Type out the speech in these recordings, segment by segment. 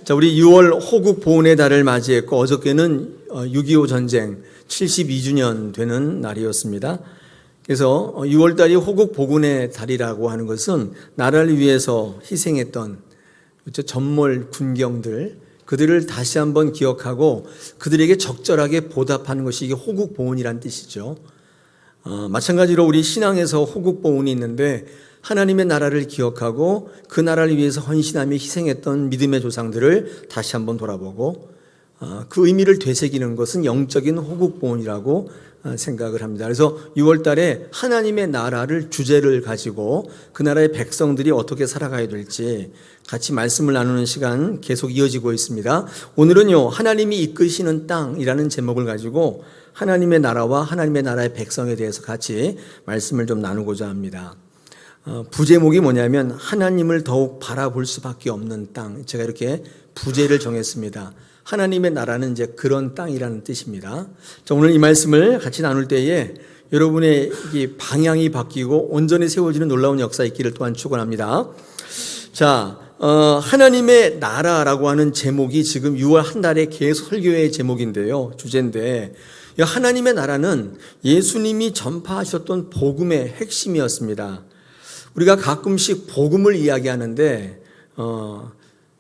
자, 우리 6월 호국 보훈의 달을 맞이했고 어저께는 6.25 전쟁 72주년 되는 날이었습니다. 그래서 6월 달이 호국 보훈의 달이라고 하는 것은 나라를 위해서 희생했던 전몰 군경들, 그들을 다시 한번 기억하고 그들에게 적절하게 보답하는 것이 이게 호국 보훈이란 뜻이죠. 마찬가지로 우리 신앙에서 호국 보훈이 있는데 하나님의 나라를 기억하고 그 나라를 위해서 헌신하며 희생했던 믿음의 조상들을 다시 한번 돌아보고 그 의미를 되새기는 것은 영적인 호국 보훈이라고 생각을 합니다. 그래서 6월 달에 하나님의 나라를 주제를 가지고 그 나라의 백성들이 어떻게 살아가야 될지 같이 말씀을 나누는 시간 계속 이어지고 있습니다. 오늘은요, 하나님이 이끄시는 땅이라는 제목을 가지고 하나님의 나라와 하나님의 나라의 백성에 대해서 같이 말씀을 좀 나누고자 합니다. 부제목이 뭐냐면 하나님을 더욱 바라볼 수밖에 없는 땅. 제가 이렇게 부제를 정했습니다. 하나님의 나라는 이제 그런 땅이라는 뜻입니다. 자, 오늘 이 말씀을 같이 나눌 때에 여러분의 이 방향이 바뀌고 온전히 세워지는 놀라운 역사 있기를 또한 축원합니다. 자, 하나님의 나라라고 하는 제목이 지금 6월 한 달에 계속 설교의 제목인데요. 주제인데 하나님의 나라는 예수님이 전파하셨던 복음의 핵심이었습니다. 우리가 가끔씩 복음을 이야기하는데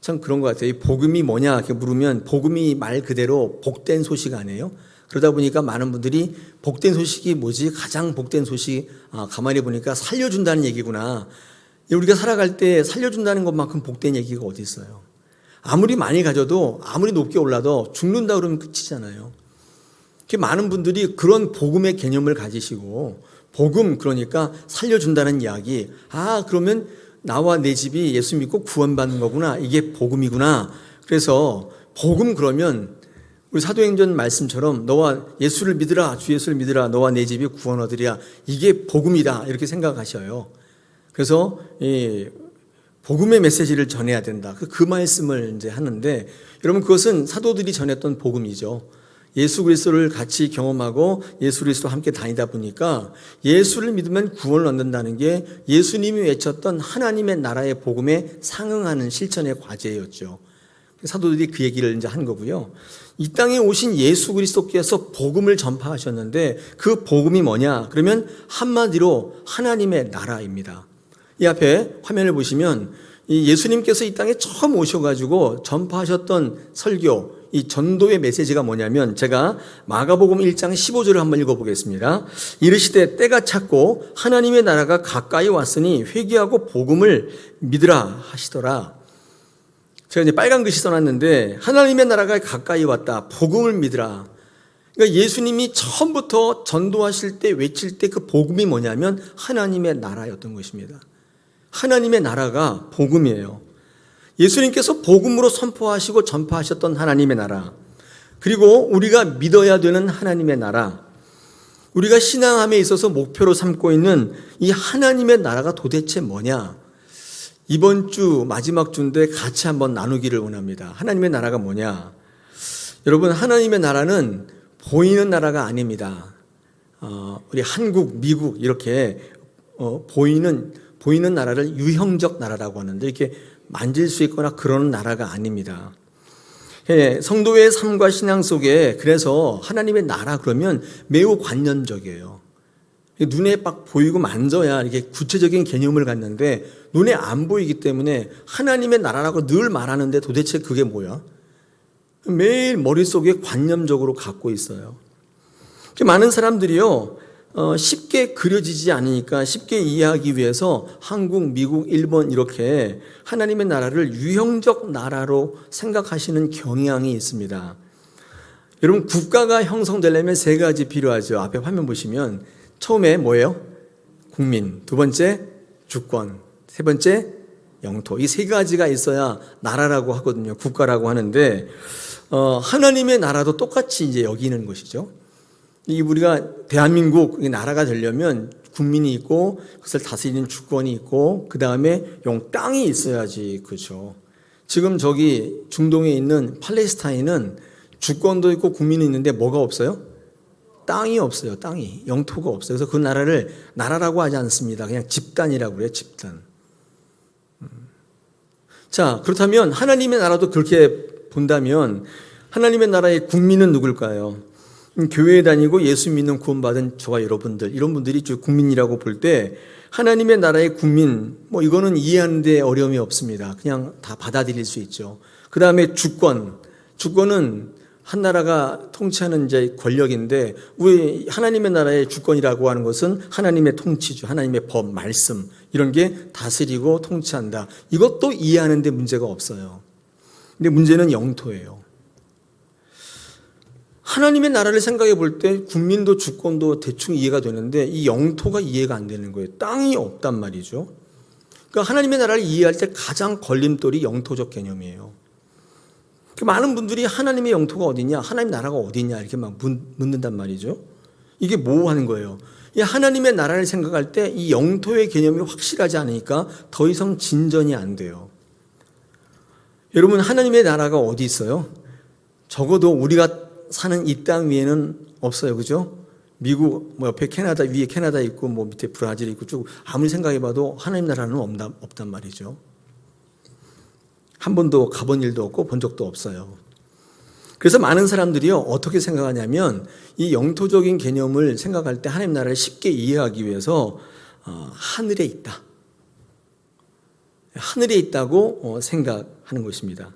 참 그런 것 같아요. 이 복음이 뭐냐 이렇게 물으면 복음이 말 그대로 복된 소식 아니에요? 그러다 보니까 많은 분들이 복된 소식이 뭐지? 가장 복된 소식 가만히 보니까 살려준다는 얘기구나. 우리가 살아갈 때 살려준다는 것만큼 복된 얘기가 어디 있어요? 아무리 많이 가져도 아무리 높게 올라도 죽는다 그러면 끝이잖아요. 많은 분들이 그런 복음의 개념을 가지시고 복음 그러니까 살려준다는 이야기. 그러면 나와 내 집이 예수 믿고 구원받는 거구나. 이게 복음이구나. 그래서 복음 그러면 우리 사도행전 말씀처럼 너와 예수를 믿으라. 주 예수를 믿으라. 너와 내 집이 구원 얻으리라. 이게 복음이다. 이렇게 생각하셔요. 그래서 이 복음의 메시지를 전해야 된다. 그 말씀을 이제 하는데 여러분 그것은 사도들이 전했던 복음이죠. 예수 그리스도를 같이 경험하고 예수 그리스도와 함께 다니다 보니까 예수를 믿으면 구원을 얻는다는 게 예수님이 외쳤던 하나님의 나라의 복음에 상응하는 실천의 과제였죠. 사도들이 그 얘기를 이제 한 거고요. 이 땅에 오신 예수 그리스도께서 복음을 전파하셨는데 그 복음이 뭐냐? 그러면 한마디로 하나님의 나라입니다. 이 앞에 화면을 보시면 이 예수님께서 이 땅에 처음 오셔가지고 전파하셨던 설교, 이 전도의 메시지가 뭐냐면 제가 마가복음 1장 15절을 한번 읽어보겠습니다. 이르시되 때가 찼고 하나님의 나라가 가까이 왔으니 회개하고 복음을 믿으라 하시더라. 제가 이제 빨간 글씨 써놨는데 하나님의 나라가 가까이 왔다. 복음을 믿으라. 그러니까 예수님이 처음부터 전도하실 때 외칠 때 그 복음이 뭐냐면 하나님의 나라였던 것입니다. 하나님의 나라가 복음이에요. 예수님께서 복음으로 선포하시고 전파하셨던 하나님의 나라, 그리고 우리가 믿어야 되는 하나님의 나라, 우리가 신앙함에 있어서 목표로 삼고 있는 이 하나님의 나라가 도대체 뭐냐? 이번 주 마지막 주인데 같이 한번 나누기를 원합니다. 하나님의 나라가 뭐냐? 여러분, 하나님의 나라는 보이는 나라가 아닙니다. 우리 한국, 미국 이렇게 보이는 나라를 유형적 나라라고 하는데 이렇게 만질 수 있거나 그런 나라가 아닙니다. 성도의 삶과 신앙 속에 그래서 하나님의 나라 그러면 매우 관념적이에요. 눈에 막 보이고 만져야 이렇게 구체적인 개념을 갖는데 눈에 안 보이기 때문에 하나님의 나라라고 늘 말하는데 도대체 그게 뭐야? 매일 머릿속에 관념적으로 갖고 있어요. 많은 사람들이요, 쉽게 그려지지 않으니까 쉽게 이해하기 위해서 한국, 미국, 일본 이렇게 하나님의 나라를 유형적 나라로 생각하시는 경향이 있습니다. 여러분, 국가가 형성되려면 세 가지 필요하죠. 앞에 화면 보시면 처음에 뭐예요? 국민, 두 번째 주권, 세 번째 영토. 이 세 가지가 있어야 나라라고 하거든요. 국가라고 하는데 하나님의 나라도 똑같이 이제 여기는 것이죠. 우리가 대한민국 나라가 되려면 국민이 있고 그것을 다스리는 주권이 있고 그 다음에 땅이 있어야지. 그렇죠. 지금 저기 중동에 있는 팔레스타인은 주권도 있고 국민이 있는데 뭐가 없어요? 땅이 없어요. 땅이. 영토가 없어요. 그래서 그 나라를 나라라고 하지 않습니다. 그냥 집단이라고 그래요. 집단. 자, 그렇다면 하나님의 나라도 그렇게 본다면 하나님의 나라의 국민은 누굴까요? 교회에 다니고 예수 믿는 구원받은 저와 여러분들, 이런 분들이 국민이라고 볼 때 하나님의 나라의 국민, 이거는 이해하는 데 어려움이 없습니다. 그냥 다 받아들일 수 있죠. 그 다음에 주권은 한 나라가 통치하는 이제 권력인데, 우리 하나님의 나라의 주권이라고 하는 것은 하나님의 통치죠. 하나님의 법, 말씀, 이런 게 다스리고 통치한다. 이것도 이해하는 데 문제가 없어요. 근데 문제는 영토예요. 하나님의 나라를 생각해 볼 때 국민도 주권도 대충 이해가 되는데 이 영토가 이해가 안 되는 거예요. 땅이 없단 말이죠. 그러니까 하나님의 나라를 이해할 때 가장 걸림돌이 영토적 개념이에요. 많은 분들이 하나님의 영토가 어디냐, 하나님 나라가 어디냐 이렇게 막 묻는단 말이죠. 이게 뭐 하는 거예요? 이 하나님의 나라를 생각할 때 이 영토의 개념이 확실하지 않으니까 더 이상 진전이 안 돼요. 여러분, 하나님의 나라가 어디 있어요? 적어도 우리가 사는 이 땅 위에는 없어요. 그죠? 미국, 옆에 캐나다, 위에 캐나다 있고, 밑에 브라질 있고, 쭉 아무리 생각해봐도 하나님 나라는 없단 말이죠. 한 번도 가본 일도 없고, 본 적도 없어요. 그래서 많은 사람들이요, 어떻게 생각하냐면, 이 영토적인 개념을 생각할 때 하나님 나라를 쉽게 이해하기 위해서, 하늘에 있다. 하늘에 있다고 생각하는 것입니다.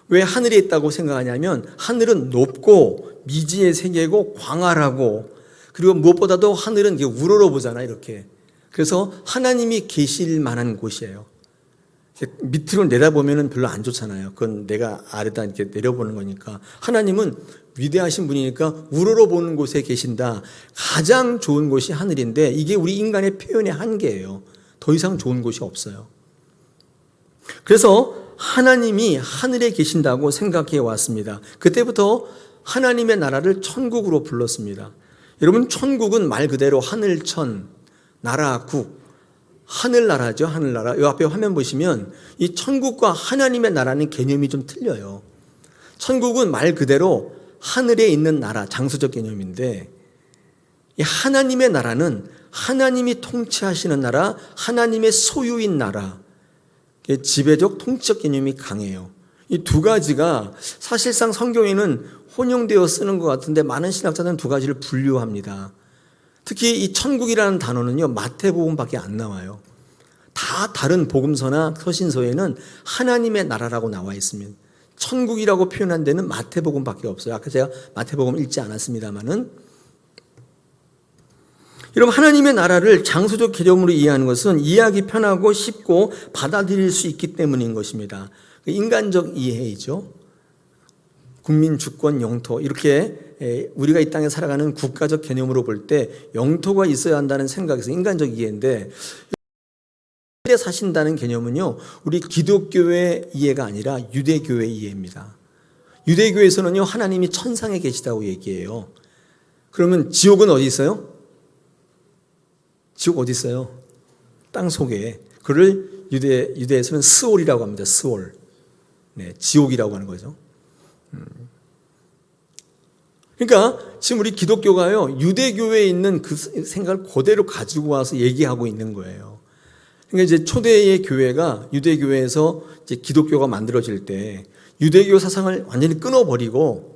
왜 하늘에 있다고 생각하냐면 하늘은 높고 미지의 세계고 광활하고, 그리고 무엇보다도 하늘은 우러러 보잖아요, 이렇게. 그래서 하나님이 계실 만한 곳이에요. 밑으로 내다보면 별로 안 좋잖아요. 그건 내가 아래다 이렇게 내려보는 거니까. 하나님은 위대하신 분이니까 우러러 보는 곳에 계신다. 가장 좋은 곳이 하늘인데 이게 우리 인간의 표현의 한계예요. 더 이상 좋은 곳이 없어요. 그래서 하나님이 하늘에 계신다고 생각해 왔습니다. 그때부터 하나님의 나라를 천국으로 불렀습니다. 여러분, 천국은 말 그대로 하늘천, 나라국, 하늘나라죠. 하늘나라. 이 앞에 화면 보시면 이 천국과 하나님의 나라는 개념이 좀 틀려요. 천국은 말 그대로 하늘에 있는 나라, 장소적 개념인데, 이 하나님의 나라는 하나님이 통치하시는 나라, 하나님의 소유인 나라, 지배적 통치적 개념이 강해요. 이 두 가지가 사실상 성경에는 혼용되어 쓰는 것 같은데 많은 신학자들은 두 가지를 분류합니다. 특히 이 천국이라는 단어는요, 마태복음밖에 안 나와요. 다 다른 복음서나 서신서에는 하나님의 나라라고 나와 있습니다. 천국이라고 표현한 데는 마태복음밖에 없어요. 아까 제가 마태복음 읽지 않았습니다만은, 여러분, 하나님의 나라를 장소적 개념으로 이해하는 것은 이해하기 편하고 쉽고 받아들일 수 있기 때문인 것입니다. 인간적 이해이죠. 국민, 주권, 영토, 이렇게 우리가 이 땅에 살아가는 국가적 개념으로 볼 때 영토가 있어야 한다는 생각에서 인간적 이해인데, 하늘에 사신다는 개념은요, 우리 기독교의 이해가 아니라 유대교의 이해입니다. 유대교에서는요, 하나님이 천상에 계시다고 얘기해요. 그러면 지옥은 어디 있어요? 지옥 어디 있어요? 땅 속에. 그를 유대에서는 스올이라고 합니다. 스올. 네, 지옥이라고 하는 거죠. 그러니까 지금 우리 기독교가요, 유대교에 있는 그 생각을 그대로 가지고 와서 얘기하고 있는 거예요. 그러니까 이제 초대의 교회가 유대교회에서 이제 기독교가 만들어질 때 유대교 사상을 완전히 끊어버리고,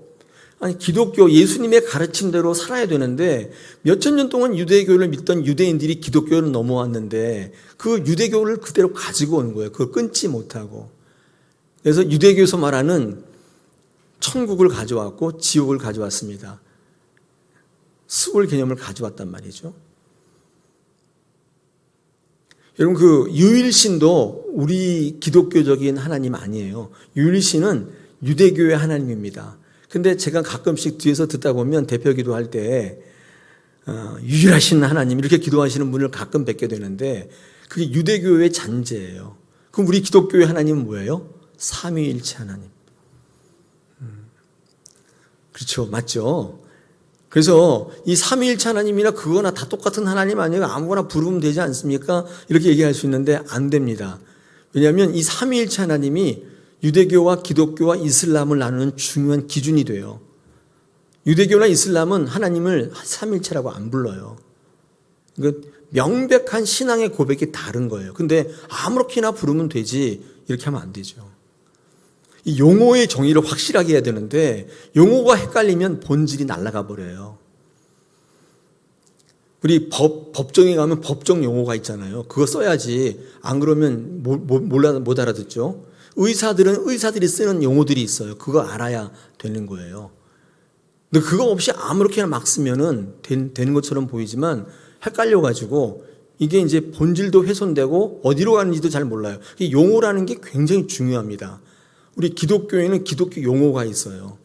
기독교, 예수님의 가르침대로 살아야 되는데 몇천 년 동안 유대교를 믿던 유대인들이 기독교를 넘어왔는데 그 유대교를 그대로 가지고 오는 거예요. 그걸 끊지 못하고. 그래서 유대교에서 말하는 천국을 가져왔고 지옥을 가져왔습니다. 수월 개념을 가져왔단 말이죠. 여러분, 그 유일신도 우리 기독교적인 하나님 아니에요. 유일신은 유대교의 하나님입니다. 근데 제가 가끔씩 뒤에서 듣다 보면 대표 기도할 때 유일하신 하나님 이렇게 기도하시는 분을 가끔 뵙게 되는데 그게 유대교의 잔재예요. 그럼 우리 기독교의 하나님은 뭐예요? 삼위일체 하나님. 그렇죠. 맞죠? 그래서 이 삼위일체 하나님이나 그거나 다 똑같은 하나님 아니에요? 아무거나 부르면 되지 않습니까? 이렇게 얘기할 수 있는데 안 됩니다. 왜냐하면 이 삼위일체 하나님이 유대교와 기독교와 이슬람을 나누는 중요한 기준이 돼요. 유대교나 이슬람은 하나님을 삼일체라고 안 불러요. 그러니까 명백한 신앙의 고백이 다른 거예요. 근데 아무렇게나 부르면 되지, 이렇게 하면 안 되죠. 이 용어의 정의를 확실하게 해야 되는데 용어가 헷갈리면 본질이 날아가 버려요. 우리 법정에 가면 법정 용어가 있잖아요. 그거 써야지. 안 그러면 못 알아듣죠. 의사들은 의사들이 쓰는 용어들이 있어요. 그거 알아야 되는 거예요. 근데 그거 없이 아무렇게나 막 쓰면은 되는 것처럼 보이지만 헷갈려가지고 이게 이제 본질도 훼손되고 어디로 가는지도 잘 몰라요. 용어라는 게 굉장히 중요합니다. 우리 기독교에는 기독교 용어가 있어요.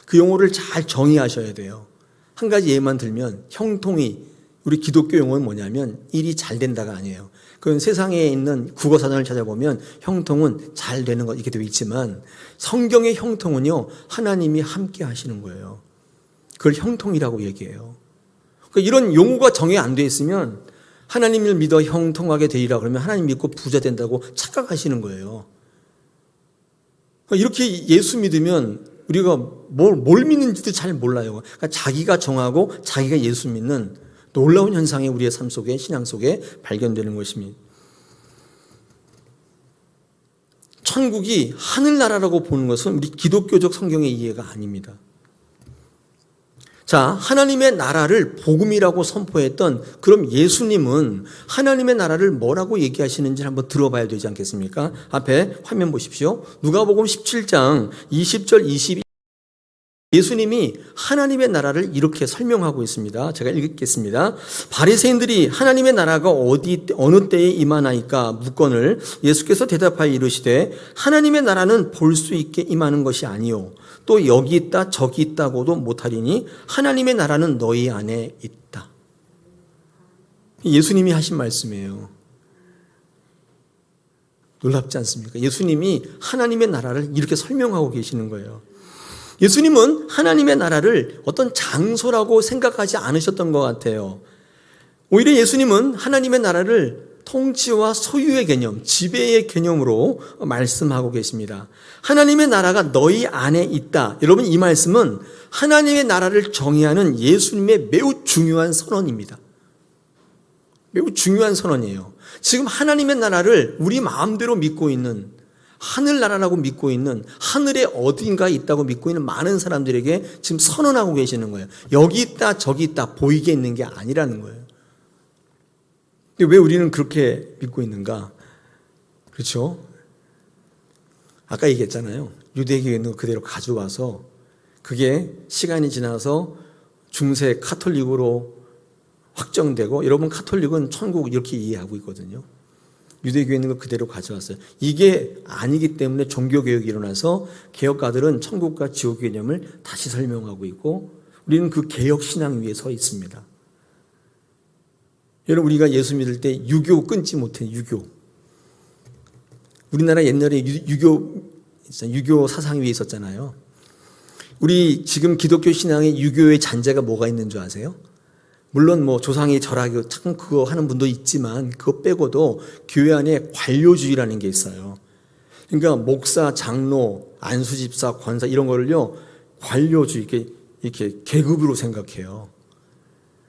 그 용어를 잘 정의하셔야 돼요. 한 가지 예만 들면 형통이, 우리 기독교 용어는 뭐냐면 일이 잘 된다가 아니에요. 그건 세상에 있는 국어사전을 찾아보면 형통은 잘 되는 것 이렇게 되어 있지만 성경의 형통은요, 하나님이 함께 하시는 거예요. 그걸 형통이라고 얘기해요. 그러니까 이런 용어가 정의 안 돼 있으면 하나님을 믿어 형통하게 되리라 그러면 하나님 믿고 부자 된다고 착각하시는 거예요. 이렇게 예수 믿으면 우리가 뭘 믿는지도 잘 몰라요. 그러니까 자기가 정하고 자기가 예수 믿는 놀라운 현상이 우리의 삶 속에, 신앙 속에 발견되는 것입니다. 천국이 하늘나라라고 보는 것은 우리 기독교적 성경의 이해가 아닙니다. 자, 하나님의 나라를 복음이라고 선포했던 그럼 예수님은 하나님의 나라를 뭐라고 얘기하시는지 한번 들어봐야 되지 않겠습니까? 앞에 화면 보십시오. 누가복음 17장 20절 22절 예수님이 하나님의 나라를 이렇게 설명하고 있습니다. 제가 읽겠습니다. 바리새인들이 하나님의 나라가 어느 때에 임하나이까 묻거늘 예수께서 대답하여 이르시되 하나님의 나라는 볼 수 있게 임하는 것이 아니요 또 여기 있다 저기 있다고도 못하리니 하나님의 나라는 너희 안에 있다. 예수님이 하신 말씀이에요. 놀랍지 않습니까? 예수님이 하나님의 나라를 이렇게 설명하고 계시는 거예요. 예수님은 하나님의 나라를 어떤 장소라고 생각하지 않으셨던 것 같아요. 오히려 예수님은 하나님의 나라를 통치와 소유의 개념, 지배의 개념으로 말씀하고 계십니다. 하나님의 나라가 너희 안에 있다. 여러분, 이 말씀은 하나님의 나라를 정의하는 예수님의 매우 중요한 선언입니다. 매우 중요한 선언이에요. 지금 하나님의 나라를 우리 마음대로 믿고 있는, 하늘나라라고 믿고 있는, 하늘에 어딘가에 있다고 믿고 있는 많은 사람들에게 지금 선언하고 계시는 거예요. 여기 있다 저기 있다 보이게 있는 게 아니라는 거예요. 근데 왜 우리는 그렇게 믿고 있는가? 그렇죠? 아까 얘기했잖아요. 유대교에 있는 거 그대로 가져와서 그게 시간이 지나서 중세 카톨릭으로 확정되고, 여러분 카톨릭은 천국 이렇게 이해하고 있거든요. 유대교에 있는 걸 그대로 가져왔어요. 이게 아니기 때문에 종교개혁이 일어나서 개혁가들은 천국과 지옥 개념을 다시 설명하고 있고 우리는 그 개혁신앙 위에 서 있습니다. 여러분, 우리가 예수 믿을 때 유교 끊지 못해. 유교. 우리나라 옛날에 유교 사상 위에 있었잖아요. 우리 지금 기독교 신앙에 유교의 잔재가 뭐가 있는 줄 아세요? 물론 뭐 조상이 절하고 참 그거 하는 분도 있지만 그거 빼고도 교회 안에 관료주의라는 게 있어요. 그러니까 목사, 장로, 안수집사, 권사 이런 거를요 관료주의 이렇게 계급으로 생각해요.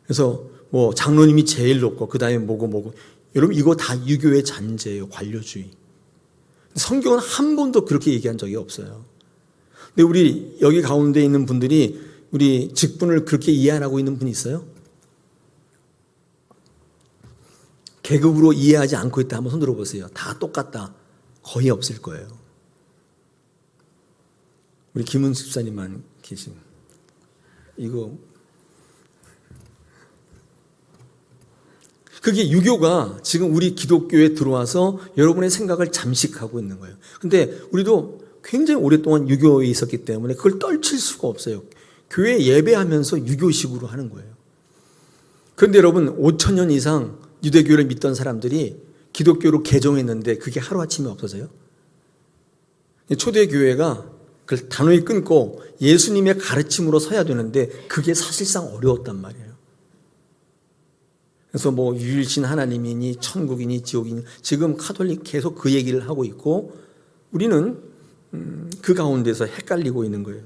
그래서 뭐 장로님이 제일 높고 그 다음에 뭐고 여러분 이거 다 유교의 잔재예요. 관료주의. 성경은 한 번도 그렇게 얘기한 적이 없어요. 근데 우리 여기 가운데 있는 분들이 우리 직분을 그렇게 이해 안 하고 있는 분이 있어요? 계급으로 이해하지 않고 있다 한번 손 들어보세요. 다 똑같다. 거의 없을 거예요. 우리 김은수 집사님만 계신. 이거 그게 유교가 지금 우리 기독교에 들어와서 여러분의 생각을 잠식하고 있는 거예요. 근데 우리도 굉장히 오랫동안 유교에 있었기 때문에 그걸 떨칠 수가 없어요. 교회 예배하면서 유교식으로 하는 거예요. 그런데 여러분 5,000년 이상 유대교를 믿던 사람들이 기독교로 개종했는데 그게 하루아침에 없어져요? 초대교회가 그걸 단호히 끊고 예수님의 가르침으로 서야 되는데 그게 사실상 어려웠단 말이에요. 그래서 뭐 유일신 하나님이니 천국이니 지옥이니 지금 카톨릭 계속 그 얘기를 하고 있고 우리는 그 가운데서 헷갈리고 있는 거예요.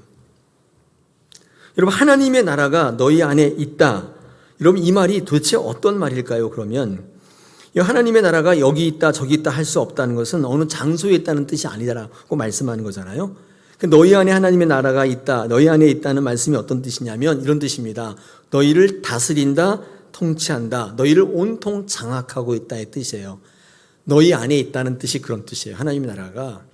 여러분, 하나님의 나라가 너희 안에 있다. 여러분, 이 말이 도대체 어떤 말일까요? 그러면 이 하나님의 나라가 여기 있다 저기 있다 할 수 없다는 것은 어느 장소에 있다는 뜻이 아니다라고 말씀하는 거잖아요. 너희 안에 하나님의 나라가 있다, 너희 안에 있다는 말씀이 어떤 뜻이냐면 이런 뜻입니다. 너희를 다스린다, 통치한다, 너희를 온통 장악하고 있다의 뜻이에요. 너희 안에 있다는 뜻이 그런 뜻이에요. 하나님의 나라가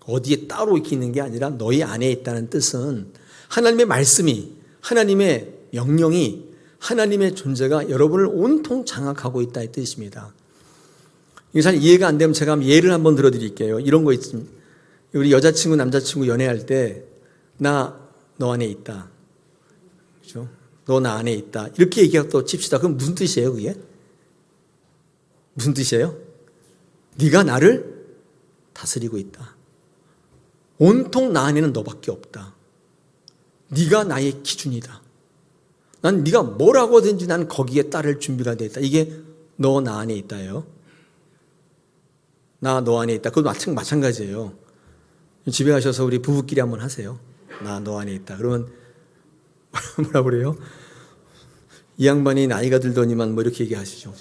어디에 따로 있는 게 아니라 너희 안에 있다는 뜻은 하나님의 말씀이, 하나님의 명령이, 하나님의 존재가 여러분을 온통 장악하고 있다의 뜻입니다. 이게 잘 이해가 안 되면 제가 예를 한번 들어드릴게요. 이런 거 있습니다. 우리 여자친구, 남자친구 연애할 때 나 너 안에 있다. 그렇죠? 너 나 안에 있다. 이렇게 얘기하고 칩시다. 그럼 무슨 뜻이에요, 그게? 무슨 뜻이에요? 네가 나를 다스리고 있다. 온통 나 안에는 너밖에 없다. 네가 나의 기준이다. 난 네가 뭐라고 하든지 난 거기에 따를 준비가 되어 있다. 이게 너 나 안에 있다예요. 나 너 안에 있다. 그것도 마찬가지예요. 집에 가셔서 우리 부부끼리 한번 하세요. 나 너 안에 있다. 그러면 뭐라고 그래요? 이 양반이 나이가 들더니만 뭐 이렇게 얘기하시죠.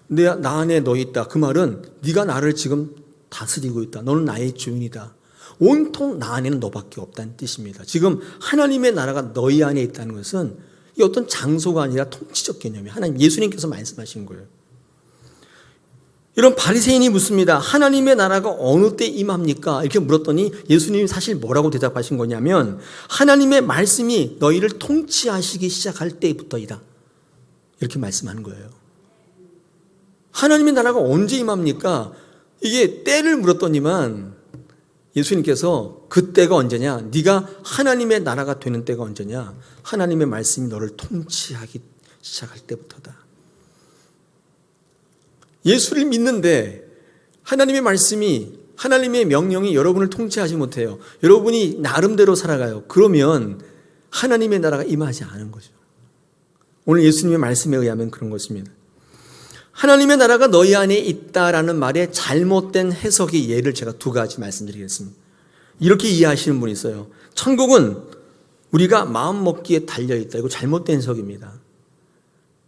나 안에 너 있다. 그 말은 네가 나를 지금 다스리고 있다. 너는 나의 주인이다. 온통 나 안에는 너밖에 없다는 뜻입니다. 지금 하나님의 나라가 너희 안에 있다는 것은 이 어떤 장소가 아니라 통치적 개념이에요. 하나님 예수님께서 말씀하신 거예요. 이런 바리새인이 묻습니다. 하나님의 나라가 어느 때 임합니까? 이렇게 물었더니 예수님이 사실 뭐라고 대답하신 거냐면 하나님의 말씀이 너희를 통치하시기 시작할 때부터이다. 이렇게 말씀하는 거예요. 하나님의 나라가 언제 임합니까? 이게 때를 물었더니만 예수님께서 그 때가 언제냐? 네가 하나님의 나라가 되는 때가 언제냐? 하나님의 말씀이 너를 통치하기 시작할 때부터다. 예수를 믿는데 하나님의 말씀이, 하나님의 명령이 여러분을 통치하지 못해요. 여러분이 나름대로 살아가요. 그러면 하나님의 나라가 임하지 않은 거죠. 오늘 예수님의 말씀에 의하면 그런 것입니다. 하나님의 나라가 너희 안에 있다라는 말의 잘못된 해석의 예를 제가 두 가지 말씀드리겠습니다. 이렇게 이해하시는 분이 있어요. 천국은 우리가 마음 먹기에 달려있다. 이거 잘못된 해석입니다.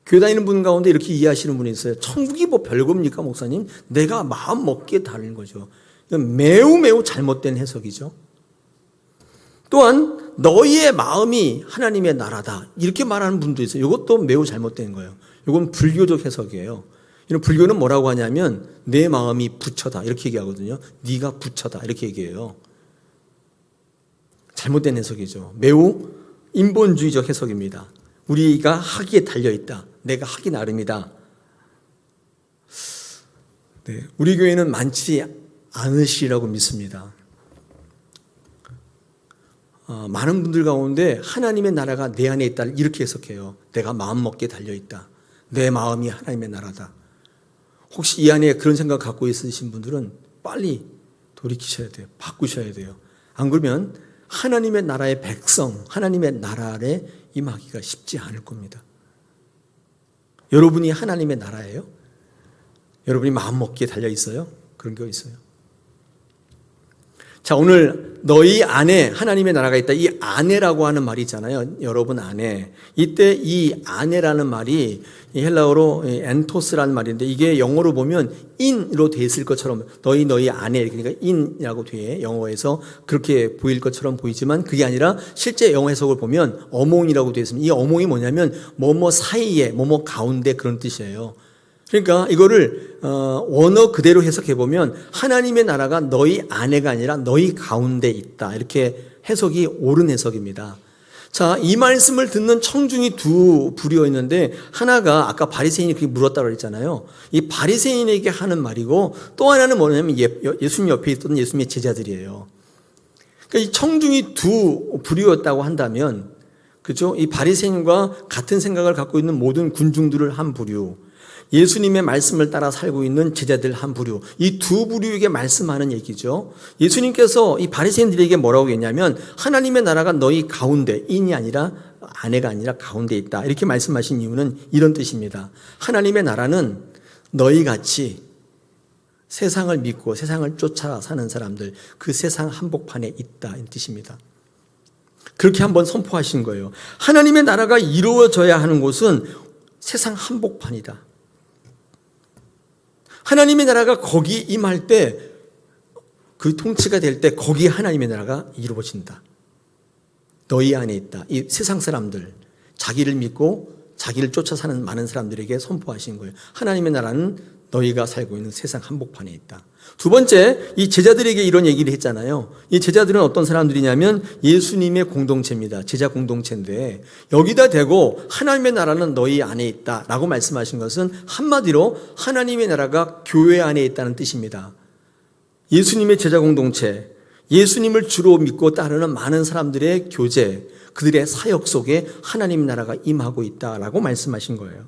교회 다니는 분 가운데 이렇게 이해하시는 분이 있어요. 천국이 뭐 별겁니까, 목사님? 내가 마음 먹기에 다른 거죠. 이건 매우 잘못된 해석이죠. 또한 너희의 마음이 하나님의 나라다. 이렇게 말하는 분도 있어요. 이것도 매우 잘못된 거예요. 이건 불교적 해석이에요. 이런 불교는 뭐라고 하냐면 내 마음이 부처다. 이렇게 얘기하거든요. 네가 부처다. 이렇게 얘기해요. 잘못된 해석이죠. 매우 인본주의적 해석입니다. 우리가 하기에 달려있다. 내가 하기 나름이다. 네, 우리 교회는 많지 않으시라고 믿습니다. 많은 분들 가운데 하나님의 나라가 내 안에 있다 이렇게 해석해요. 내가 마음 먹기에 달려있다. 내 마음이 하나님의 나라다. 혹시 이 안에 그런 생각 갖고 있으신 분들은 빨리 돌이키셔야 돼요. 바꾸셔야 돼요. 안 그러면 하나님의 나라의 백성, 하나님의 나라에 임하기가 쉽지 않을 겁니다. 여러분이 하나님의 나라예요? 여러분이 마음 먹기에 달려 있어요? 그런 게 있어요. 자, 오늘 너희 안에 하나님의 나라가 있다. 이 안에라고 하는 말이 있잖아요. 여러분 안에. 이때 이 안에라는 말이 헬라어로 엔토스라는 말인데 이게 영어로 보면 in으로 돼 있을 것처럼 너희 안에, 그러니까 in이라고 돼 영어에서 그렇게 보일 것처럼 보이지만 그게 아니라 실제 영어 해석을 보면 among이라고 돼 있습니다. 이 among이 뭐냐면 뭐뭐 사이에, 뭐뭐 가운데 그런 뜻이에요. 그러니까 이거를 원어 그대로 해석해 보면 하나님의 나라가 너희 안에가 아니라 너희 가운데 있다. 이렇게 해석이 옳은 해석입니다. 자, 이 말씀을 듣는 청중이 두 부류였는데 하나가 아까 바리새인이 그렇게 물었다고 그랬잖아요. 이 바리새인에게 하는 말이고 또 하나는 뭐냐면 예수님 옆에 있던 예수님의 제자들이에요. 그러니까 이 청중이 두 부류였다고 한다면, 그죠? 이 바리새인과 같은 생각을 갖고 있는 모든 군중들을 한 부류, 예수님의 말씀을 따라 살고 있는 제자들 한 부류, 이 두 부류에게 말씀하는 얘기죠. 예수님께서 이 바리새인들에게 뭐라고 했냐면 하나님의 나라가 너희 가운데, 인이 아니라 안에가 아니라 가운데 있다. 이렇게 말씀하신 이유는 이런 뜻입니다. 하나님의 나라는 너희같이 세상을 믿고 세상을 쫓아 사는 사람들, 그 세상 한복판에 있다. 이 뜻입니다. 그렇게 한번 선포하신 거예요. 하나님의 나라가 이루어져야 하는 곳은 세상 한복판이다. 하나님의 나라가 거기 임할 때, 그 통치가 될 때 거기에 하나님의 나라가 이루어진다. 너희 안에 있다. 이 세상 사람들, 자기를 믿고 자기를 쫓아 사는 많은 사람들에게 선포하신 거예요. 하나님의 나라는 너희가 살고 있는 세상 한복판에 있다. 두 번째, 이 제자들에게 이런 얘기를 했잖아요. 이 제자들은 어떤 사람들이냐면 예수님의 공동체입니다. 제자 공동체인데 여기다 대고 하나님의 나라는 너희 안에 있다 라고 말씀하신 것은 한마디로 하나님의 나라가 교회 안에 있다는 뜻입니다. 예수님의 제자 공동체, 예수님을 주로 믿고 따르는 많은 사람들의 교제, 그들의 사역 속에 하나님의 나라가 임하고 있다라고 말씀하신 거예요.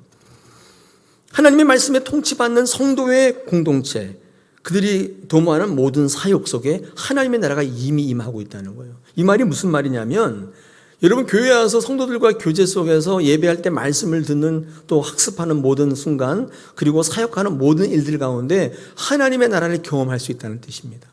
하나님의 말씀에 통치받는 성도의 공동체, 그들이 도모하는 모든 사역 속에 하나님의 나라가 이미 임하고 있다는 거예요. 이 말이 무슨 말이냐면, 여러분 교회에 와서 성도들과 교제 속에서 예배할 때 말씀을 듣는, 또 학습하는 모든 순간, 그리고 사역하는 모든 일들 가운데 하나님의 나라를 경험할 수 있다는 뜻입니다.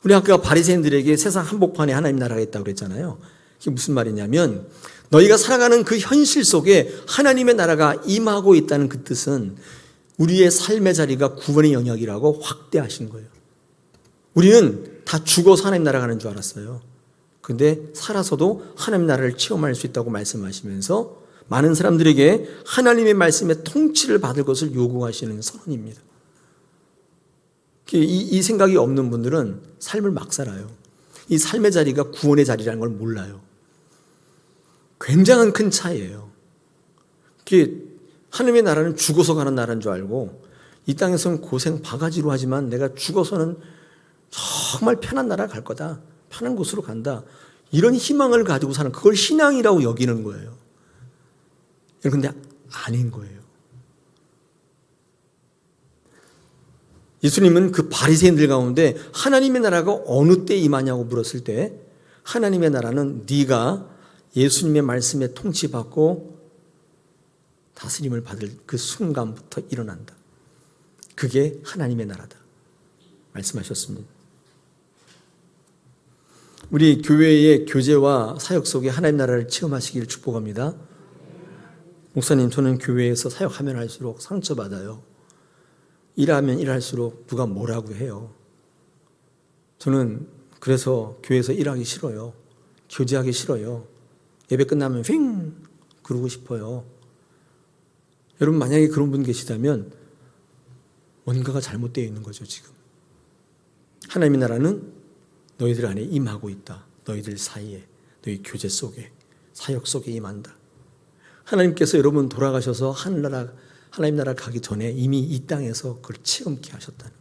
우리 아까 바리새인들에게 세상 한복판에 하나님 나라가 있다고 그랬잖아요. 이게 무슨 말이냐면, 너희가 살아가는 그 현실 속에 하나님의 나라가 임하고 있다는 그 뜻은 우리의 삶의 자리가 구원의 영역이라고 확대하신 거예요. 우리는 다 죽어서 하나님 나라 가는 줄 알았어요. 그런데 살아서도 하나님 나라를 체험할 수 있다고 말씀하시면서 많은 사람들에게 하나님의 말씀에 통치를 받을 것을 요구하시는 선언입니다. 이 생각이 없는 분들은 삶을 막 살아요. 이 삶의 자리가 구원의 자리라는 걸 몰라요. 굉장한 큰 차이예요. 하나님의 나라는 죽어서 가는 나라인 줄 알고 이 땅에서는 고생 바가지로 하지만 내가 죽어서는 정말 편한 나라 갈 거다. 편한 곳으로 간다. 이런 희망을 가지고 사는, 그걸 신앙이라고 여기는 거예요. 그런데 아닌 거예요. 예수님은 그 바리새인들 가운데 하나님의 나라가 어느 때 임하냐고 물었을 때 하나님의 나라는 네가 예수님의 말씀에 통치받고 다스림을 받을 그 순간부터 일어난다. 그게 하나님의 나라다 말씀하셨습니다. 우리 교회의 교제와 사역 속에 하나님 나라를 체험하시기를 축복합니다. 목사님, 저는 교회에서 사역하면 할수록 상처받아요. 일하면 일할수록 누가 뭐라고 해요. 저는 그래서 교회에서 일하기 싫어요. 교제하기 싫어요. 예배 끝나면 휑 그러고 싶어요. 여러분, 만약에 그런 분 계시다면 뭔가가 잘못되어 있는 거죠. 지금 하나님의 나라는 너희들 안에 임하고 있다. 너희들 사이에, 너희 교제 속에, 사역 속에 임한다. 하나님께서 여러분 돌아가셔서 하나님 나라 가기 전에 이미 이 땅에서 그걸 체험케 하셨다는.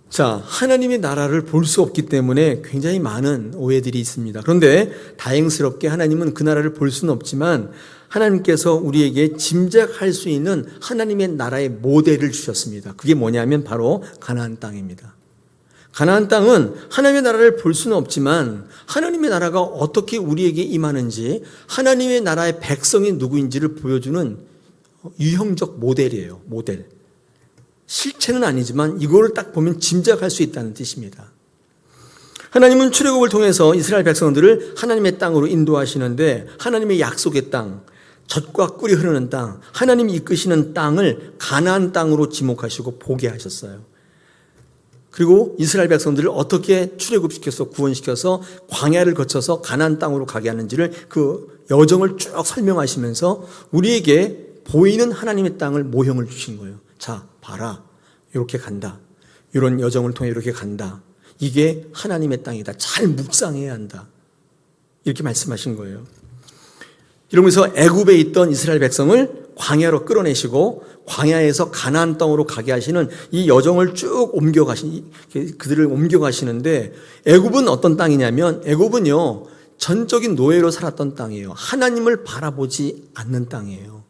자, 하나님의 나라를 볼 수 없기 때문에 굉장히 많은 오해들이 있습니다. 그런데 다행스럽게 하나님은 그 나라를 볼 수는 없지만 하나님께서 우리에게 짐작할 수 있는 하나님의 나라의 모델을 주셨습니다. 그게 뭐냐면 바로 가나안 땅입니다. 가나안 땅은 하나님의 나라를 볼 수는 없지만 하나님의 나라가 어떻게 우리에게 임하는지, 하나님의 나라의 백성이 누구인지를 보여주는 유형적 모델이에요. 모델. 실체는 아니지만 이거를 딱 보면 짐작할 수 있다는 뜻입니다. 하나님은 출애굽을 통해서 이스라엘 백성들을 하나님의 땅으로 인도하시는데 하나님의 약속의 땅, 젖과 꿀이 흐르는 땅, 하나님이 이끄시는 땅을 가나안 땅으로 지목하시고 보게 하셨어요. 그리고 이스라엘 백성들을 어떻게 출애굽시켜서 구원시켜서 광야를 거쳐서 가나안 땅으로 가게 하는지를 그 여정을 쭉 설명하시면서 우리에게 보이는 하나님의 땅을 모형을 주신 거예요. 자, 봐라. 이렇게 간다. 이런 여정을 통해 이렇게 간다. 이게 하나님의 땅이다. 잘 묵상해야 한다. 이렇게 말씀하신 거예요. 이러면서 애굽에 있던 이스라엘 백성을 광야로 끌어내시고 광야에서 가나안 땅으로 가게 하시는 이 여정을 쭉 그들을 옮겨가시는데, 애굽은 어떤 땅이냐면 애굽은요 전적인 노예로 살았던 땅이에요. 하나님을 바라보지 않는 땅이에요.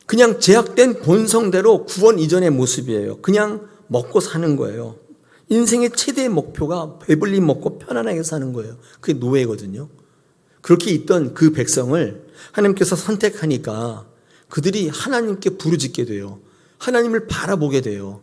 그냥 제약된 본성대로 구원 이전의 모습이에요. 그냥 먹고 사는 거예요. 인생의 최대의 목표가 배불리 먹고 편안하게 사는 거예요. 그게 노예거든요. 그렇게 있던 그 백성을 하나님께서 선택하니까 그들이 하나님께 부르짖게 돼요. 하나님을 바라보게 돼요.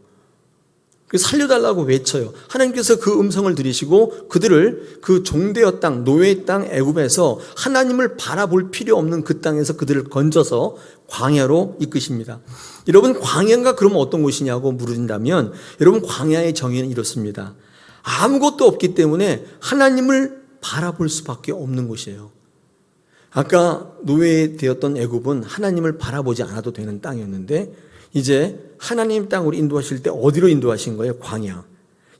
살려달라고 외쳐요. 하나님께서 그 음성을 들으시고 그들을 그 종되어 땅, 노예의 땅 애굽에서 하나님을 바라볼 필요 없는 그 땅에서 그들을 건져서 광야로 이끄십니다. 여러분, 광야가 그러면 어떤 곳이냐고 물으신다면, 여러분, 광야의 정의는 이렇습니다. 아무것도 없기 때문에 하나님을 바라볼 수밖에 없는 곳이에요. 아까 노예되었던 애굽은 하나님을 바라보지 않아도 되는 땅이었는데, 이제 하나님 땅으로 인도하실 때 어디로 인도하신 거예요? 광야.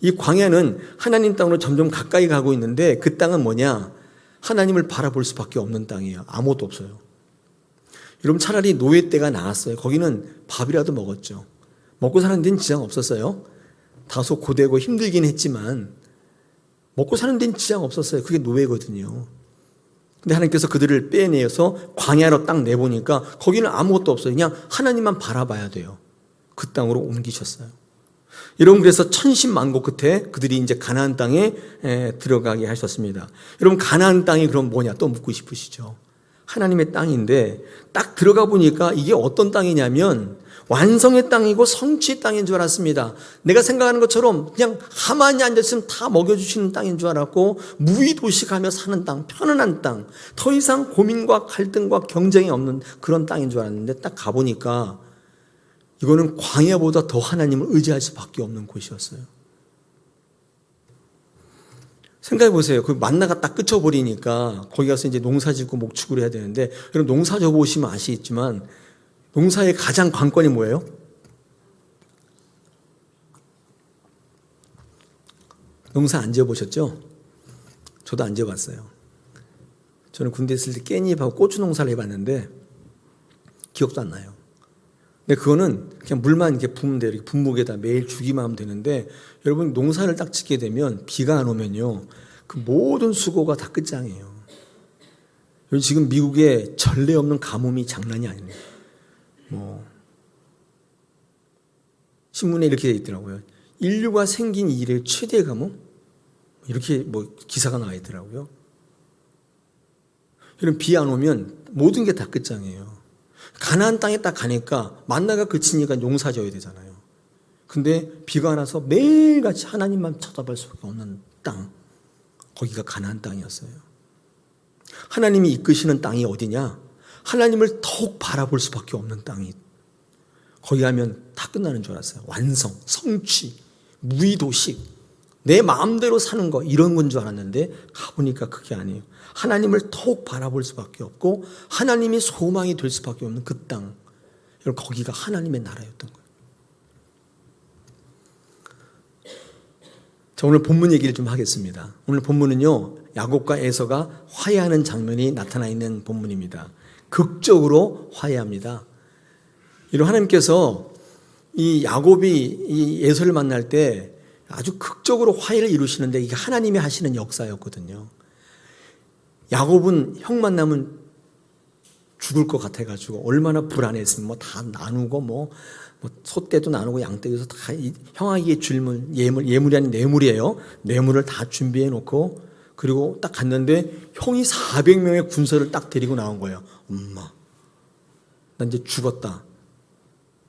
이 광야는 하나님 땅으로 점점 가까이 가고 있는데, 그 땅은 뭐냐? 하나님을 바라볼 수밖에 없는 땅이에요. 아무것도 없어요. 여러분, 차라리 노예 때가 나았어요. 거기는 밥이라도 먹었죠. 먹고 사는 데는 지장 없었어요. 다소 고되고 힘들긴 했지만 먹고 사는 데는 지장 없었어요. 그게 노예거든요. 근데 하나님께서 그들을 빼내서 광야로 딱 내보니까 거기는 아무것도 없어요. 그냥 하나님만 바라봐야 돼요. 그 땅으로 옮기셨어요. 여러분, 그래서 천신만고 끝에 그들이 이제 가나안 땅에 들어가게 하셨습니다. 여러분, 가나안 땅이 그럼 뭐냐 또 묻고 싶으시죠? 하나님의 땅인데 딱 들어가 보니까 이게 어떤 땅이냐면 완성의 땅이고 성취의 땅인 줄 알았습니다. 내가 생각하는 것처럼 그냥 가만히 앉아있으면 다 먹여주시는 땅인 줄 알았고, 무의도식하며 사는 땅, 편안한 땅, 더 이상 고민과 갈등과 경쟁이 없는 그런 땅인 줄 알았는데 딱 가보니까 이거는 광야보다 더 하나님을 의지할 수밖에 없는 곳이었어요. 생각해 보세요. 그 만나가 딱 그쳐버리니까 거기 가서 이제 농사 짓고 목축을 해야 되는데, 여러분, 농사 져보시면 아시겠지만 농사의 가장 관건이 뭐예요? 농사 안 지어보셨죠? 저도 안 지어봤어요. 저는 군대 있을 때 깻잎하고 고추 농사를 해봤는데 기억도 안 나요. 근데 그거는 그냥 물만 이렇게 부으면 돼요. 이렇게 분무기에다 매일 주기만 하면 되는데, 여러분, 농사를 딱 짓게 되면 비가 안 오면요, 그 모든 수고가 다 끝장이에요. 지금 미국에 전례 없는 가뭄이 장난이 아닙니다. 신문에 이렇게 돼 있더라고요. 인류가 생긴 이래 최대 가뭄? 이렇게 기사가 나와 있더라고요. 여러분, 비 안 오면 모든 게 다 끝장이에요. 가나안 땅에 딱 가니까 만나가 그치니까 농사 져야 되잖아요. 근데 비가 안 와서 매일같이 하나님만 쳐다볼 수밖에 없는 땅, 거기가 가나안 땅이었어요. 하나님이 이끄시는 땅이 어디냐? 하나님을 더욱 바라볼 수밖에 없는 땅이, 거기 가면 다 끝나는 줄 알았어요. 완성, 성취, 무의도식, 내 마음대로 사는 거, 이런 건 줄 알았는데 가보니까 그게 아니에요. 하나님을 더욱 바라볼 수밖에 없고 하나님이 소망이 될 수밖에 없는 그 땅, 여러분, 거기가 하나님의 나라였던 거예요. 자, 오늘 본문 얘기를 좀 하겠습니다. 오늘 본문은요, 야곱과 에서가 화해하는 장면이 나타나 있는 본문입니다. 극적으로 화해합니다. 이런 하나님께서 이 야곱이 이 에서를 만날 때 아주 극적으로 화해를 이루시는데, 이게 하나님이 하시는 역사였거든요. 야곱은 형 만나면 죽을 것 같아가지고 얼마나 불안했으면 다 나누고 소떼도 나누고 양떼에서 다 형에게 줄 예물이 아닌 뇌물이에요. 뇌물을 다 준비해 놓고, 그리고 딱 갔는데 형이 400명의 군사를 딱 데리고 나온 거예요. 엄마, 나 이제 죽었다,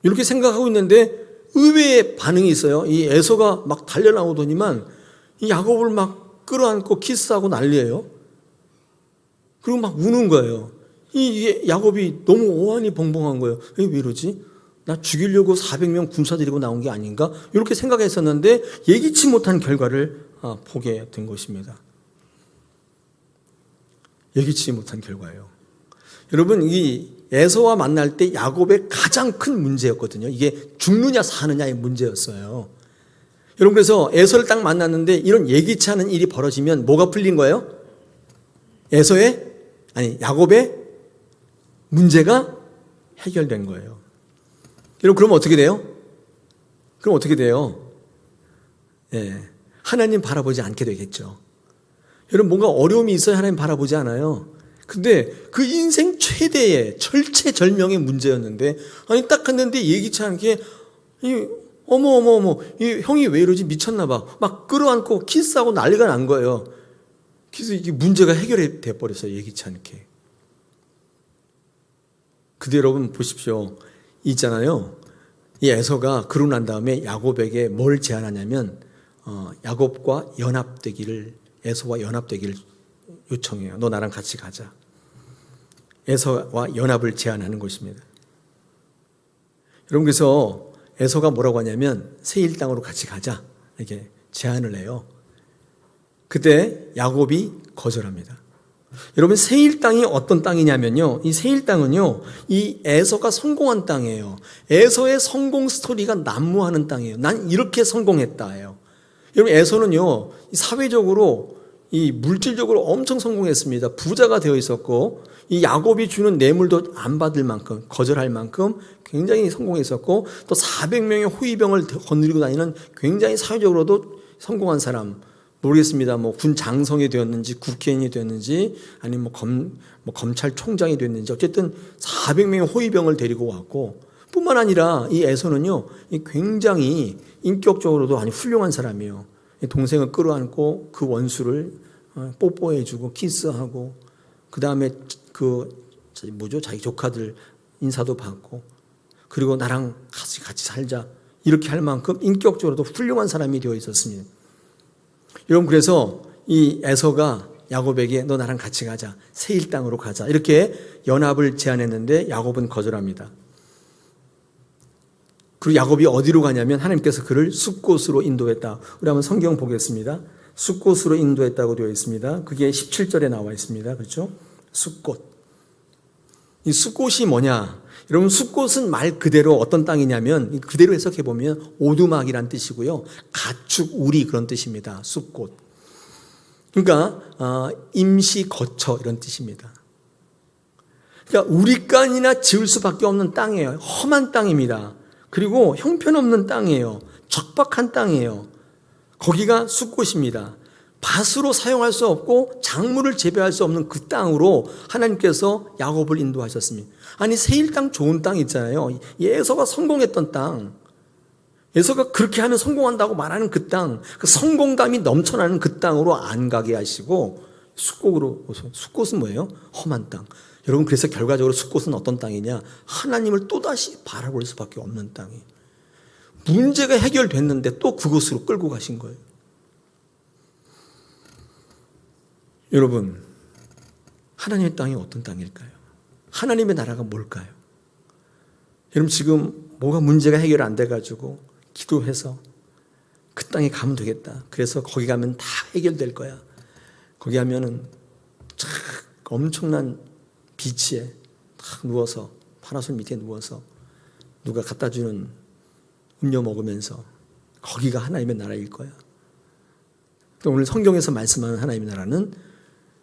이렇게 생각하고 있는데 의외의 반응이 있어요. 이 에서가 막 달려나오더니만 이 야곱을 막 끌어안고 키스하고 난리예요. 그리고 막 우는 거예요. 이 야곱이 너무 오한이 벙벙한 거예요. 왜 이러지? 나 죽이려고 400명 군사 데리고 나온 게 아닌가? 이렇게 생각했었는데 예기치 못한 결과를 보게 된 것입니다. 예기치 못한 결과예요. 여러분, 이 에서와 만날 때 야곱의 가장 큰 문제였거든요. 이게 죽느냐 사느냐의 문제였어요. 여러분, 그래서 에서를 딱 만났는데 이런 예기치 않은 일이 벌어지면 뭐가 풀린 거예요? 야곱의 문제가 해결된 거예요. 여러분, 그럼 어떻게 돼요? 하나님 바라보지 않게 되겠죠. 여러분, 뭔가 어려움이 있어야 하나님 바라보지 않아요. 근데 그 인생 최대의 절체절명의 문제였는데, 딱 갔는데 예기치 않게 어머 이 형이 왜 이러지? 미쳤나 봐. 막 끌어안고 키스하고 난리가 난 거예요. 그래서 이게 문제가 해결이 돼 버렸어요. 예기치 않게. 근데 여러분 보십시오. 있잖아요, 이 에서가 그러고 난 다음에 야곱에게 뭘 제안하냐면 야곱과 연합되기를, 에서와 연합되기를 요청해요. 너 나랑 같이 가자. 에서와 연합을 제안하는 것입니다. 여러분, 그래서 에서가 뭐라고 하냐면 세일 땅으로 같이 가자 이렇게 제안을 해요. 그때 야곱이 거절합니다. 여러분, 세일 땅이 어떤 땅이냐면요, 이 세일 땅은요, 이 에서가 성공한 땅이에요. 에서의 성공 스토리가 난무하는 땅이에요. 난 이렇게 성공했다예요. 여러분, 에서는요, 사회적으로, 이 물질적으로 엄청 성공했습니다. 부자가 되어 있었고, 이 야곱이 주는 뇌물도 안 받을 만큼, 거절할 만큼 굉장히 성공했었고, 또 400명의 호위병을 거느리고 다니는 굉장히 사회적으로도 성공한 사람, 모르겠습니다. 뭐 군 장성이 되었는지 국회의원이 되었는지 아니면 검찰총장이 됐는지 어쨌든 400명의 호위병을 데리고 왔고, 뿐만 아니라 이 에서는요, 굉장히 인격적으로도 아주 훌륭한 사람이에요. 동생을 끌어안고 그 원수를 뽀뽀해주고 키스하고, 그 다음에 자기 조카들 인사도 받고, 그리고 나랑 같이 살자 이렇게 할 만큼 인격적으로도 훌륭한 사람이 되어 있었습니다. 여러분, 그래서 이 에서가 야곱에게 너 나랑 같이 가자, 세일 땅으로 가자 이렇게 연합을 제안했는데 야곱은 거절합니다. 그리고 야곱이 어디로 가냐면 하나님께서 그를 숫곳으로 인도했다. 우리 한번 성경 보겠습니다. 숫곳으로 인도했다고 되어 있습니다. 그게 17절에 나와 있습니다. 그렇죠? 숫곳. 이 숫곳이 뭐냐? 여러분, 숫곳은 말 그대로 어떤 땅이냐면, 그대로 해석해 보면 오두막이란 뜻이고요, 가축, 우리 그런 뜻입니다. 숫곳. 그러니까 임시 거처 이런 뜻입니다. 그러니까 우리간이나 지을 수밖에 없는 땅이에요. 험한 땅입니다. 그리고 형편없는 땅이에요. 적박한 땅이에요. 거기가 숫곳입니다. 밭으로 사용할 수 없고 작물을 재배할 수 없는 그 땅으로 하나님께서 야곱을 인도하셨습니다. 아니, 세일 땅, 좋은 땅 있잖아요. 에서가 성공했던 땅, 에서가 그렇게 하면 성공한다고 말하는 그 땅, 그 성공감이 넘쳐나는 그 땅으로 안 가게 하시고 숫곳은 뭐예요? 험한 땅. 여러분, 그래서 결과적으로 숫곳은 어떤 땅이냐? 하나님을 또다시 바라볼 수밖에 없는 땅이에요. 문제가 해결됐는데 또 그곳으로 끌고 가신 거예요. 여러분, 하나님의 땅이 어떤 땅일까요? 하나님의 나라가 뭘까요? 여러분, 지금 뭐가 문제가 해결 안 돼가지고 기도해서 그 땅에 가면 되겠다. 그래서 거기 가면 다 해결될 거야. 거기 가면은 참 엄청난 비치에 딱 누워서, 파라솔 밑에 누워서 누가 갖다 주는 음료 먹으면서 거기가 하나님의 나라일 거야. 또 오늘 성경에서 말씀하는 하나님의 나라는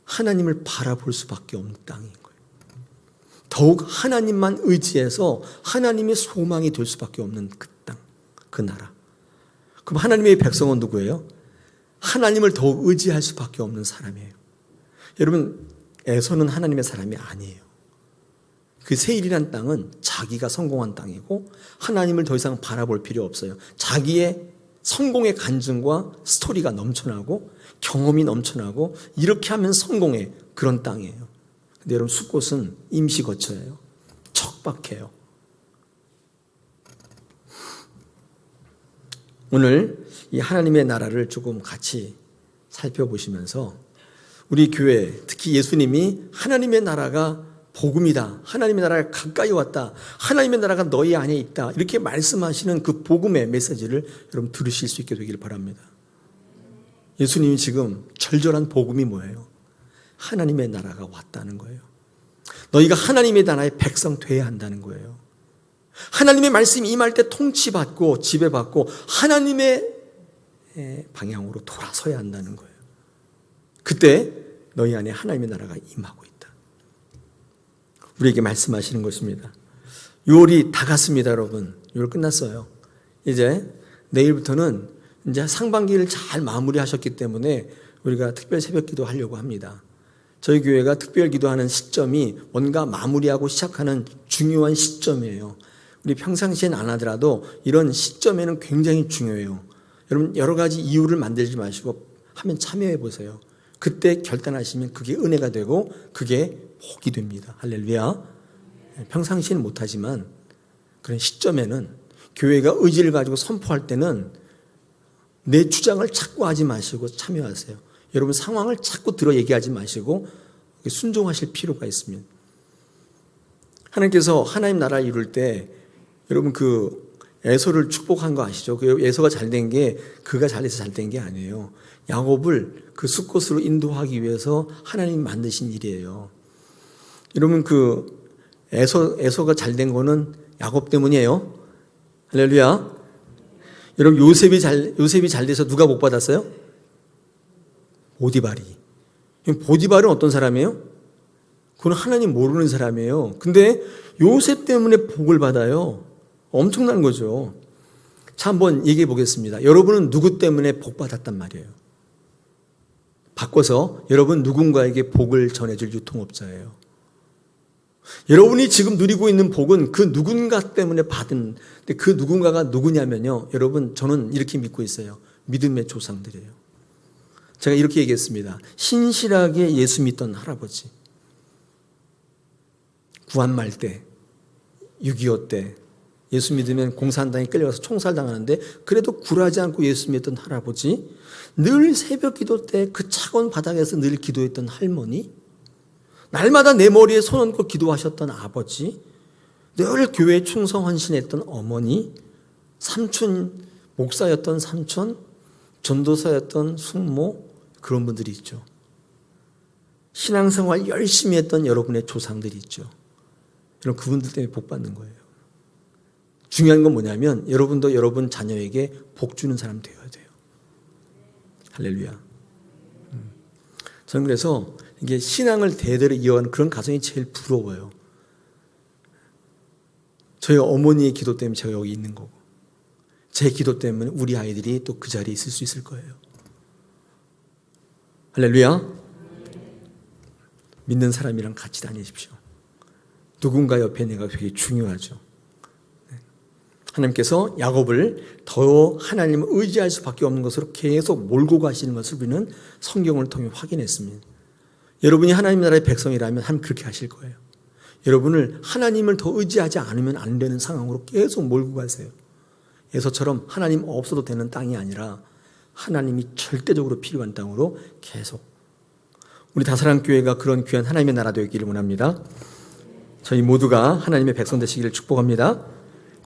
하나님을 바라볼 수밖에 없는 땅인 거예요. 더욱 하나님만 의지해서 하나님의 소망이 될 수밖에 없는 그 땅, 그 나라. 그럼 하나님의 백성은 누구예요? 하나님을 더욱 의지할 수밖에 없는 사람이에요. 여러분, 에서는 하나님의 사람이 아니에요. 그 세일이란 땅은 자기가 성공한 땅이고 하나님을 더 이상 바라볼 필요 없어요. 자기의 성공의 간증과 스토리가 넘쳐나고 경험이 넘쳐나고 이렇게 하면 성공의 그런 땅이에요. 근데 여러분, 숫곳은 임시 거처예요. 척박해요. 오늘 이 하나님의 나라를 조금 같이 살펴보시면서 우리 교회, 특히 예수님이 하나님의 나라가 복음이다, 하나님의 나라가 가까이 왔다, 하나님의 나라가 너희 안에 있다 이렇게 말씀하시는 그 복음의 메시지를 여러분 들으실 수 있게 되기를 바랍니다. 예수님이 지금 절절한 복음이 뭐예요? 하나님의 나라가 왔다는 거예요. 너희가 하나님의 나라의 백성 돼야 한다는 거예요. 하나님의 말씀이 임할 때 통치받고 지배받고 하나님의 방향으로 돌아서야 한다는 거예요. 그때 너희 안에 하나님의 나라가 임하고 있다. 우리에게 말씀하시는 것입니다. 6월이 다 갔습니다, 여러분. 6월 끝났어요. 이제 내일부터는 이제 상반기를 잘 마무리하셨기 때문에 우리가 특별 새벽 기도 하려고 합니다. 저희 교회가 특별 기도하는 시점이 뭔가 마무리하고 시작하는 중요한 시점이에요. 우리 평상시엔 안 하더라도 이런 시점에는 굉장히 중요해요. 여러분, 여러 가지 이유를 만들지 마시고 하면 참여해 보세요. 그때 결단하시면 그게 은혜가 되고 그게 복이 됩니다. 할렐루야. 평상시에는 못하지만 그런 시점에는 교회가 의지를 가지고 선포할 때는 내 주장을 자꾸 하지 마시고 참여하세요. 여러분 상황을 자꾸 들어 얘기하지 마시고 순종하실 필요가 있습니다. 하나님께서 하나님 나라를 이룰 때 여러분 그 에서를 축복한 거 아시죠? 그 에서가 잘된 게 그가 잘해서 잘된 게 아니에요. 야곱을 그 숫곳으로 인도하기 위해서 하나님이 만드신 일이에요. 여러분 그 에서가 잘된 거는 야곱 때문이에요. 할렐루야. 여러분 요셉이 잘 돼서 누가 복 받았어요? 보디발이. 보디발은 어떤 사람이에요? 그건 하나님 모르는 사람이에요. 근데 요셉 때문에 복을 받아요. 엄청난 거죠. 자, 한번 얘기해 보겠습니다. 여러분은 누구 때문에 복 받았단 말이에요? 바꿔서 여러분 누군가에게 복을 전해줄 유통업자예요. 여러분이 지금 누리고 있는 복은 그 누군가 때문에 받은, 근데 그 누군가가 누구냐면요. 여러분 저는 이렇게 믿고 있어요. 믿음의 조상들이에요. 제가 이렇게 얘기했습니다. 신실하게 예수 믿던 할아버지. 구한말 때, 6.25 때 예수 믿으면 공산당에 끌려가서 총살당하는데 그래도 굴하지 않고 예수 믿던 할아버지, 늘 새벽 기도 때 그 차가운 바닥에서 늘 기도했던 할머니, 날마다 내 머리에 손 얹고 기도하셨던 아버지, 늘 교회에 충성 헌신했던 어머니, 삼촌, 목사였던 삼촌, 전도사였던 숙모, 그런 분들이 있죠. 신앙생활 열심히 했던 여러분의 조상들이 있죠. 여러분 그분들 때문에 복 받는 거예요. 중요한 건 뭐냐면 여러분도 여러분 자녀에게 복 주는 사람 되어야 돼요. 할렐루야. 저는 그래서 이게 신앙을 대대로 이어가는 그런 가정이 제일 부러워요. 저희 어머니의 기도 때문에 제가 여기 있는 거고, 제 기도 때문에 우리 아이들이 또 그 자리에 있을 수 있을 거예요. 할렐루야. 믿는 사람이랑 같이 다니십시오. 누군가 옆에 내가 되게 중요하죠. 하나님께서 야곱을 더 하나님을 의지할 수밖에 없는 것으로 계속 몰고 가시는 것을 우리는 성경을 통해 확인했습니다. 여러분이 하나님 나라의 백성이라면 하나님 그렇게 하실 거예요. 여러분을 하나님을 더 의지하지 않으면 안 되는 상황으로 계속 몰고 가세요. 에서처럼 하나님 없어도 되는 땅이 아니라 하나님이 절대적으로 필요한 땅으로 계속. 우리 다사랑교회가 그런 귀한 하나님의 나라 되기를 원합니다. 저희 모두가 하나님의 백성 되시기를 축복합니다.